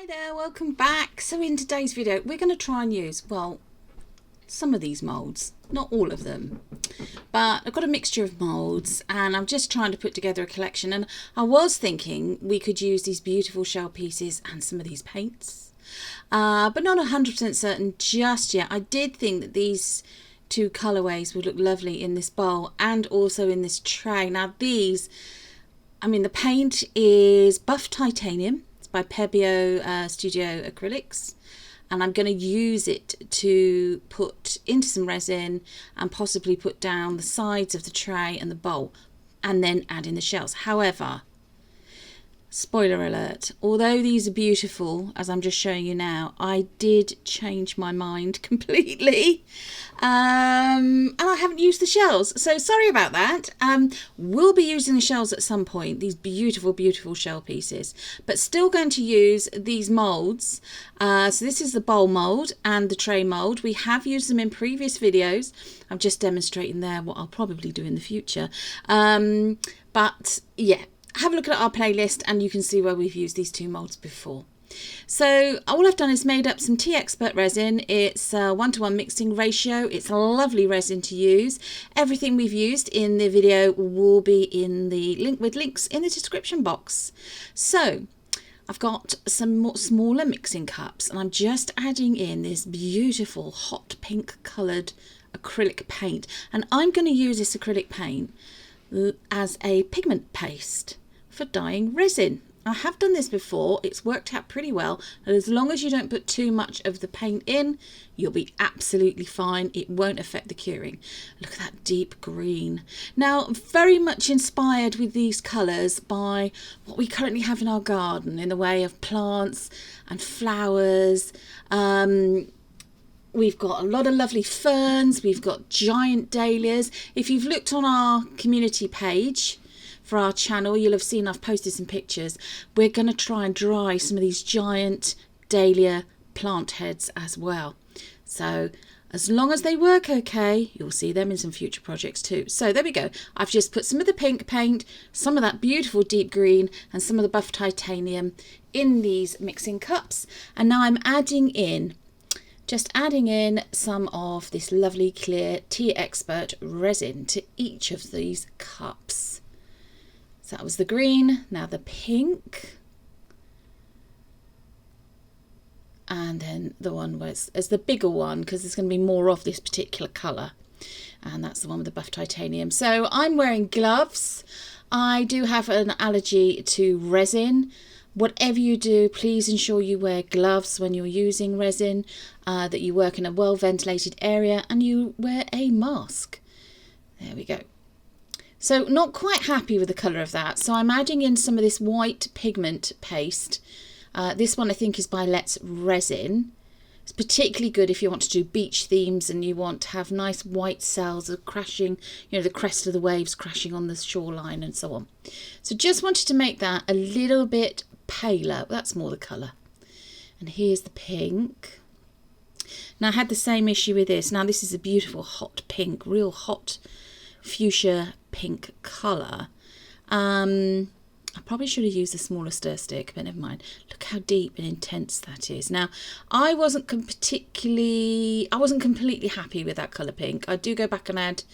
Hi there, welcome back. So in today's video we're going to try and use, well, some of these moulds, not all of them, but I've got a mixture of moulds and I'm just trying to put together a collection, and I was thinking we could use these beautiful shell pieces and some of these paints, but not 100% certain just yet. I did think that these two colourways would look lovely in this bowl and also in this tray. Now these, I mean, the paint is Buff Titanium by Pebeo Studio Acrylics, and I'm going to use it to put into some resin and possibly put down the sides of the tray and the bowl and then add in the shells. However, spoiler alert, although these are beautiful as I'm just showing you now, I did change my mind completely, and I haven't used the shells, so sorry about that. We'll be using the shells at some point, these beautiful shell pieces, but still going to use these molds. So this is the bowl mold and the tray mold. We have used them in previous videos. I'm just demonstrating there what I'll probably do in the future, but yeah, have a look at our playlist and you can see where we've used these two molds before. So all I've done is made up some T-Expert resin. It's a 1:1 mixing ratio. It's a lovely resin to use. Everything we've used in the video will be in the link with links in the description box. So I've got some more smaller mixing cups and I'm just adding in this beautiful hot pink coloured acrylic paint, and I'm going to use this acrylic paint as a pigment paste for dyeing resin. I have done this before, it's worked out pretty well, and as long as you don't put too much of the paint in, you'll be absolutely fine. It won't affect the curing. Look at that deep green. Now, very much inspired with these colours by what we currently have in our garden in the way of plants and flowers. We've got a lot of lovely ferns, we've got giant dahlias. If you've looked on our community page for our channel, you'll have seen I've posted some pictures. We're going to try and dry some of these giant dahlia plant heads as well. So as long as they work okay, you'll see them in some future projects too. So there we go. I've just put some of the pink paint, some of that beautiful deep green and some of the Buff Titanium in these mixing cups. And now I'm adding in some of this lovely clear T-Expert resin to each of these cups. So that was the green, now the pink, and then the one where it's the bigger one because there's going to be more of this particular colour, and that's the one with the Buff Titanium. So I'm wearing gloves. I do have an allergy to resin. Whatever you do, please ensure you wear gloves when you're using resin, that you work in a well ventilated area, and you wear a mask. There we go. So not quite happy with the colour of that, so I'm adding in some of this white pigment paste. This one I think is by Let's Resin. It's particularly good if you want to do beach themes and you want to have nice white cells of crashing, you know, the crest of the waves crashing on the shoreline and so on. So just wanted to make that a little bit paler. That's more the colour. And here's the pink. Now I had the same issue with this. Now this is a beautiful hot pink, real hot fuchsia pink colour. I probably should have used a smaller stir stick, but never mind. Look how deep and intense that is. Now I wasn't completely happy with that colour pink. I do go back and add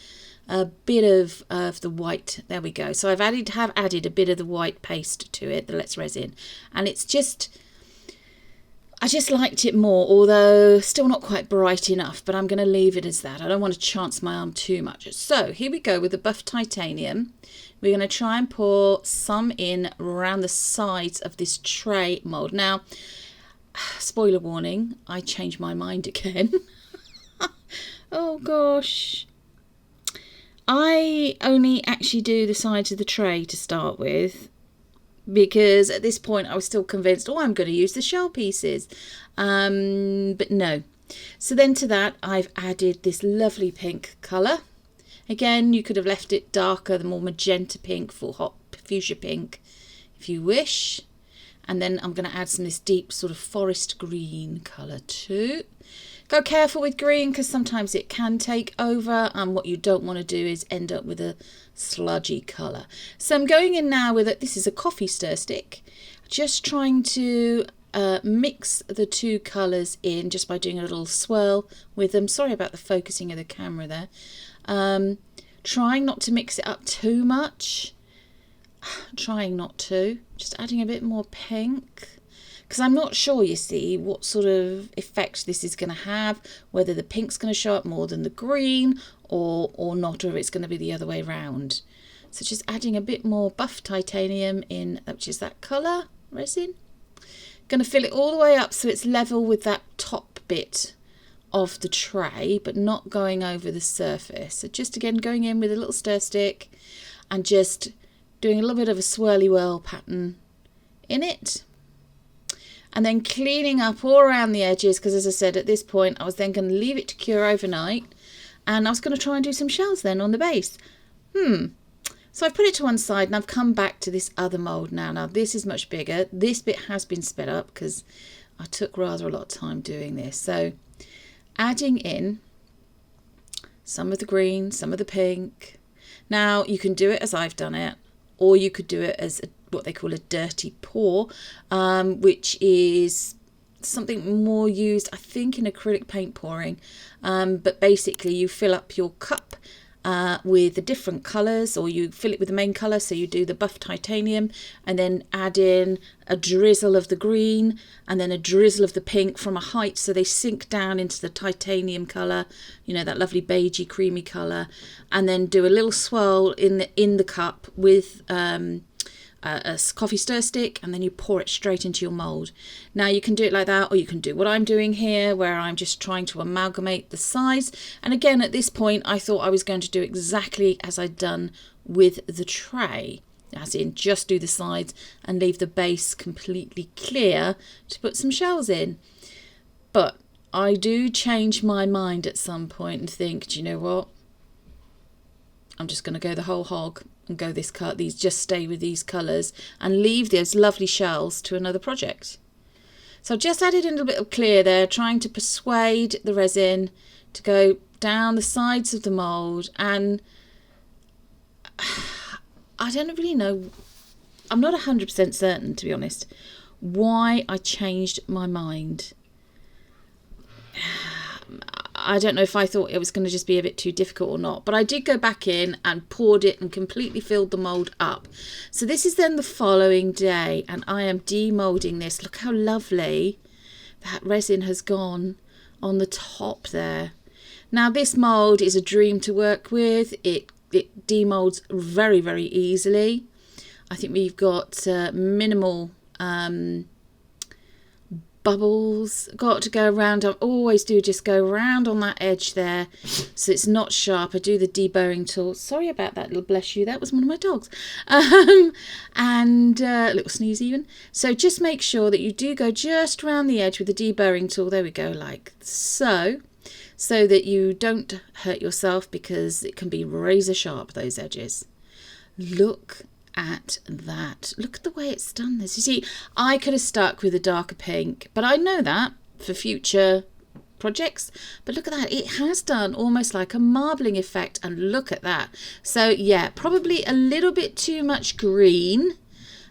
a bit of the white. There we go. So have added a bit of the white paste to it, the Let's Resin, and it's just, I just liked it more, although still not quite bright enough, but I'm going to leave it as that. I don't want to chance my arm too much. So here we go with the Buff Titanium. We're going to try and pour some in around the sides of this tray mould. Now, spoiler warning, I changed my mind again. Oh gosh. I only actually do the sides of the tray to start with, because at this point I was still convinced, oh, I'm going to use the shell pieces, but no. So then to that I've added this lovely pink colour. Again, you could have left it darker, the more magenta pink, full hot fuchsia pink if you wish. And then I'm going to add some of this deep sort of forest green colour too. Go careful with green because sometimes it can take over, and what you don't want to do is end up with a sludgy colour. So I'm going in now with this is a coffee stir stick, just trying to mix the two colours in just by doing a little swirl with them. Sorry about the focusing of the camera there. Trying not to mix it up too much. Trying not to. Just adding a bit more pink. Because I'm not sure, you see, what sort of effect this is going to have. Whether the pink's going to show up more than the green or not, or if it's going to be the other way round. So just adding a bit more buff titanium in, which is that colour resin. Going to fill it all the way up so it's level with that top bit of the tray, but not going over the surface. So just again going in with a little stir stick and just doing a little bit of a swirly whirl pattern in it. And then cleaning up all around the edges, because as I said, at this point I was then going to leave it to cure overnight, and I was going to try and do some shells then on the base. So I've put it to one side and I've come back to this other mould now. Now this is much bigger. This bit has been sped up because I took rather a lot of time doing this. So adding in some of the green, some of the pink. Now you can do it as I've done it, or you could do it as what they call a dirty pour, which is something more used, I think, in acrylic paint pouring. But basically you fill up your cup with the different colours, or you fill it with the main colour, so you do the buff titanium and then add in a drizzle of the green and then a drizzle of the pink from a height, so they sink down into the titanium colour, you know, that lovely beigey creamy colour, and then do a little swirl in the cup with a coffee stir stick, and then you pour it straight into your mould. Now you can do it like that, or you can do what I'm doing here, where I'm just trying to amalgamate the sides. And again, at this point I thought I was going to do exactly as I'd done with the tray, as in just do the sides and leave the base completely clear to put some shells in. But I do change my mind at some point and think, do you know what, I'm just going to go the whole hog and go this cut. These just stay with these colours and leave those lovely shells to another project. So I've just added in a little bit of clear there, trying to persuade the resin to go down the sides of the mould. And I don't really know, I'm not 100% certain, to be honest, why I changed my mind. I don't know if I thought it was going to just be a bit too difficult or not, but I did go back in and poured it and completely filled the mould up. So this is then the following day, and I am demoulding this. Look how lovely that resin has gone on the top there. Now this mould is a dream to work with. It demoulds very, very easily. I think we've got minimal bubbles got to go around. I always do just go around on that edge there so it's not sharp. I do the deburring tool. Sorry about that, little bless you, that was one of my dogs. And a little sneeze even. So just make sure that you do go just around the edge with the deburring tool. There we go, like so that you don't hurt yourself, because it can be razor sharp, those edges. Look at that. Look at the way it's done this. You see, I could have stuck with a darker pink, but I know that for future projects. But look at that, it has done almost like a marbling effect, and look at that. So yeah, probably a little bit too much green,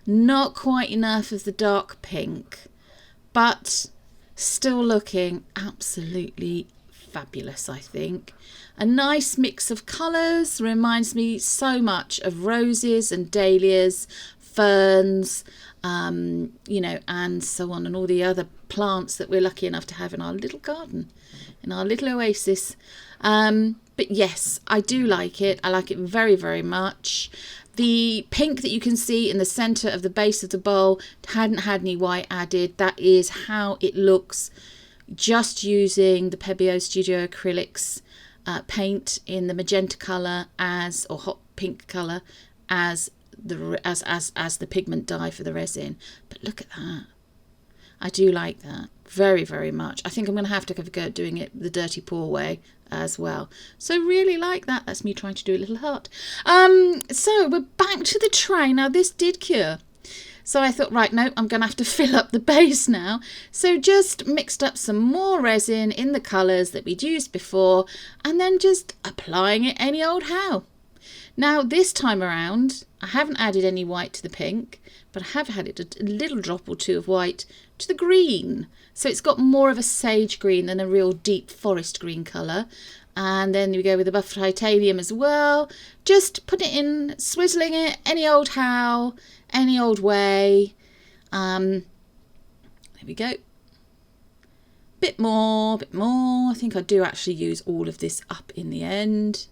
not quite enough of the dark pink, but still looking absolutely fabulous, I think. A nice mix of colours, reminds me so much of roses and dahlias, ferns, you know, and so on, and all the other plants that we're lucky enough to have in our little garden, in our little oasis. But yes, I do like it. I like it very, very much. The pink that you can see in the centre of the base of the bowl hadn't had any white added. That is how it looks, just using the Pebeo Studio Acrylics paint in the magenta colour or hot pink colour as the pigment dye for the resin. But look at that. I do like that very, very much. I think I'm going to have to have a go at doing it the dirty pour way as well. So really like that. That's me trying to do a little heart. So we're back to the tray. Now this did cure. So I thought, right, no, I'm going to have to fill up the base now. So just mixed up some more resin in the colours that we'd used before, and then just applying it any old how. Now this time around I haven't added any white to the pink, but I have added a little drop or two of white to the green. So it's got more of a sage green than a real deep forest green colour. And then we go with the buff titanium as well. Just put it in, swizzling it any old how, any old way. There we go. Bit more, bit more. I think I do actually use all of this up in the end.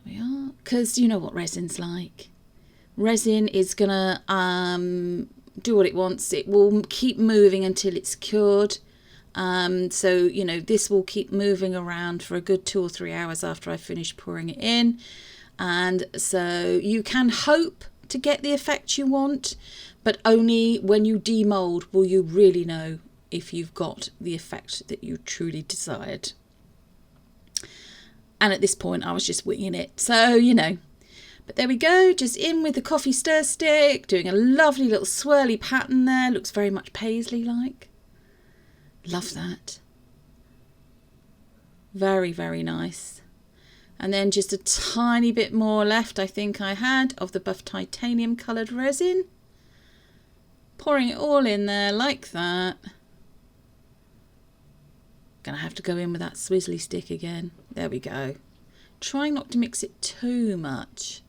There we are. Because you know what resin's like. Resin is gonna do what it wants. It will keep moving until it's cured. So, you know, this will keep moving around for a good 2 or 3 hours after I finish pouring it in. And so you can hope to get the effect you want, but only when you demold will you really know if you've got the effect that you truly desired. And at this point I was just winging it, so you know. But there we go, just in with the coffee stir stick, doing a lovely little swirly pattern there. Looks very much paisley like. Love that. Very, very nice. And then just a tiny bit more left, I think I had, of the buff titanium coloured resin. Pouring it all in there like that. Gonna have to go in with that swizzly stick again. There we go. Trying not to mix it too much,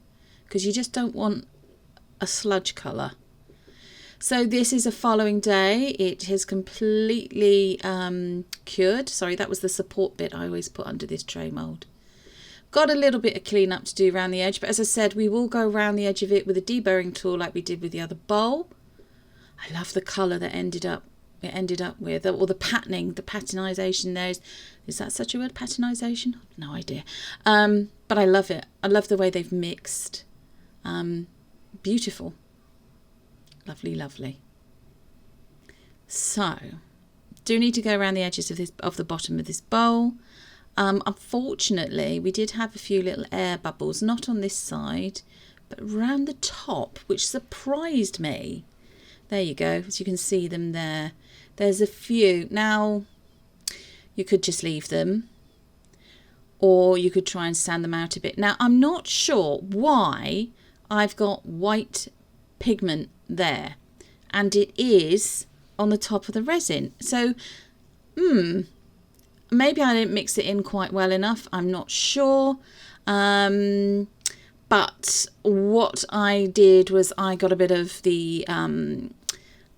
because you just don't want a sludge colour. So this is a following day. It has completely cured. Sorry, that was the support bit I always put under this tray mould. Got a little bit of clean up to do around the edge, but as I said, we will go around the edge of it with a deburring tool like we did with the other bowl. I love the colour that it ended up with, or the patterning, the patternization there. Is that such a word, patternization? No idea. But I love it. I love the way they've mixed. Beautiful. Lovely, lovely. So, do need to go around the edges of the bottom of this bowl. Unfortunately, we did have a few little air bubbles, not on this side, but around the top, which surprised me. There you go, as you can see them there. There's a few. Now, you could just leave them, or you could try and sand them out a bit. Now, I'm not sure why I've got white pigment there, and it is on the top of the resin. So, maybe I didn't mix it in quite well enough. I'm not sure. But what I did was I got a bit of the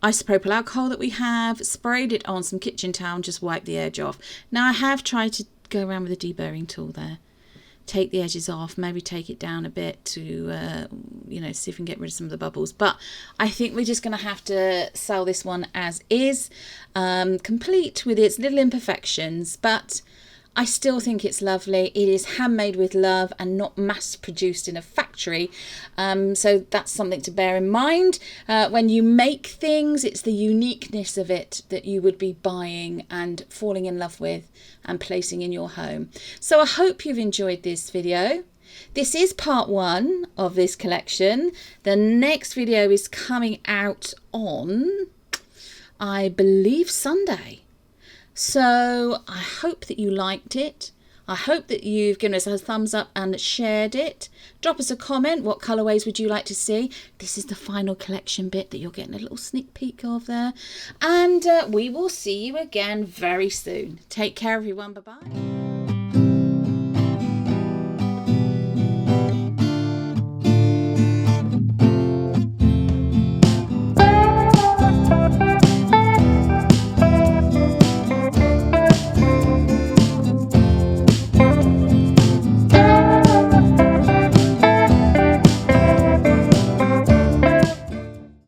isopropyl alcohol that we have, sprayed it on some kitchen towel and just wiped the edge off. Now I have tried to go around with a deburring tool there. Take the edges off, maybe take it down a bit to, you know, see if we can get rid of some of the bubbles. But I think we're just going to have to sell this one as is, complete with its little imperfections. But I still think it's lovely. It is handmade with love and not mass produced in a factory. So that's something to bear in mind. When you make things, it's the uniqueness of it that you would be buying and falling in love with and placing in your home. So I hope you've enjoyed this video. This is part 1 of this collection. The next video is coming out on, I believe, Sunday. So I hope that you liked it. I hope that you've given us a thumbs up and shared it. Drop us a comment. What colourways would you like to see? This is the final collection bit that you're getting a little sneak peek of there. And we will see you again very soon. Take care, everyone. Bye-bye.